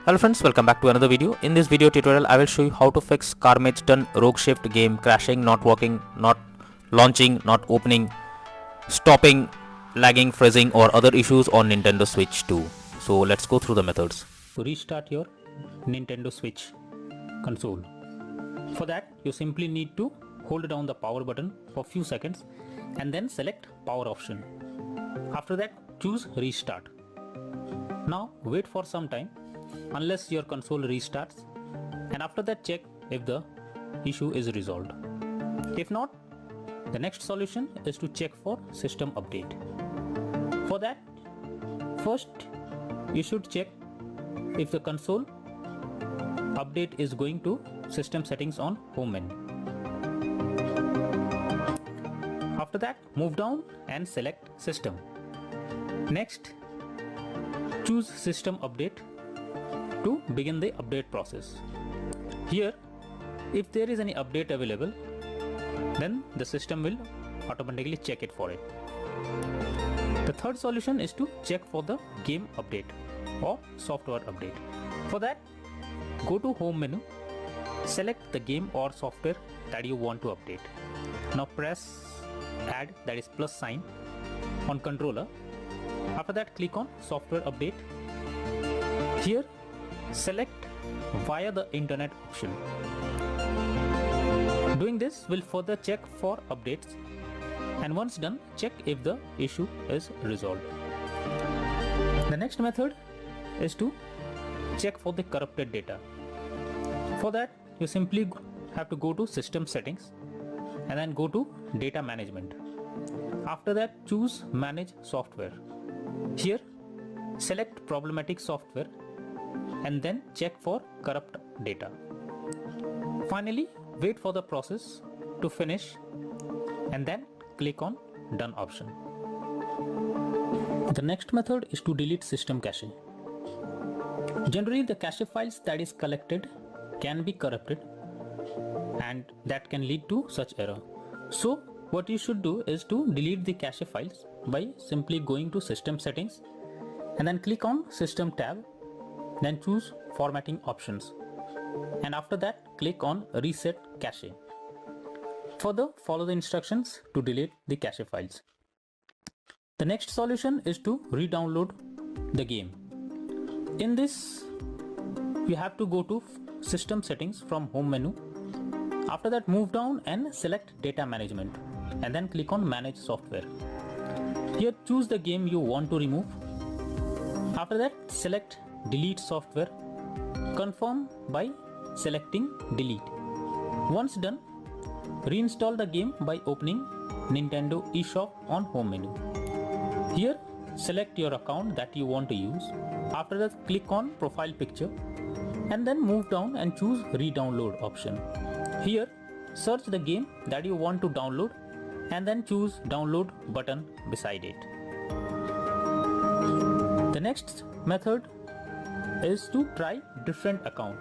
Hello friends, welcome back to another video. In this video tutorial, I will show you how to fix Carmageddon rogue shift game crashing, not working, not launching, not opening, stopping, lagging, freezing or other issues on Nintendo Switch 2. So let's go through the methods. Restart your Nintendo Switch console. For that, you simply need to hold down the power button for few seconds and then select power option. After that, choose restart. Now wait for some time unless your console restarts, and after that check if the issue is resolved. If not, the next solution is to check for system update. For that, first you should check if the console update is going to system settings on home menu. After that, move down and select system. Next, choose system update to begin the update process. Here, if there is any update available, then the system will automatically check it for it. The third solution is to check for the game update or software update. For that, go to home menu, select the game or software that you want to update. Now press add, that is plus sign, on controller. After that, click on software update. Here, select via the internet option. Doing this will further check for updates, and once done, check if the issue is resolved. The next method is to check for the corrupted data. For that, you simply have to go to system settings and then go to data management. After that, choose manage software. Here, select problematic software and then check for corrupt data. Finally, wait for the process to finish and then click on done option. The next method is to delete system cache. Generally, the cache files that is collected can be corrupted and that can lead to such error. So what you should do is to delete the cache files by simply going to system settings and then click on system tab, then choose formatting options, and after that click on reset cache. Further, follow the instructions to delete the cache files. The next solution is to re-download the game. In this, you have to go to system settings from home menu. After that, move down and select data management and then click on manage software. Here, choose the game you want to remove. After that, select delete software. Confirm by selecting delete. Once done, reinstall the game by opening Nintendo eShop on home menu. Here, select your account that you want to use. After that, click on profile picture and then move down and choose re-download option. Here, search the game that you want to download and then choose download button beside it. The next method is to try different account.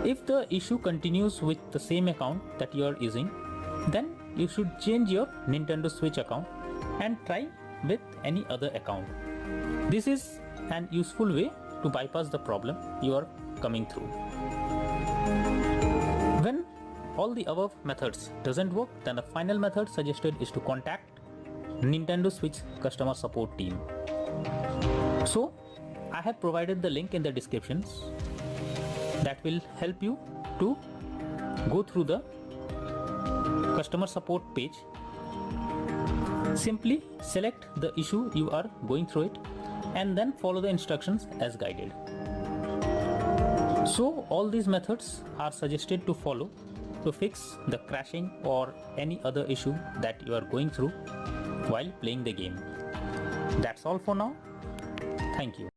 If the issue continues with the same account that you are using, then you should change your Nintendo Switch account and try with any other account. This is an useful way to bypass the problem you are coming through. When all the above methods doesn't work, then the final method suggested is to contact Nintendo Switch customer support team. So I have provided the link in the descriptions that will help you to go through the customer support page. Simply select the issue you are going through it and then follow the instructions as guided. So all these methods are suggested to follow to fix the crashing or any other issue that you are going through while playing the game. That's all for now. Thank you.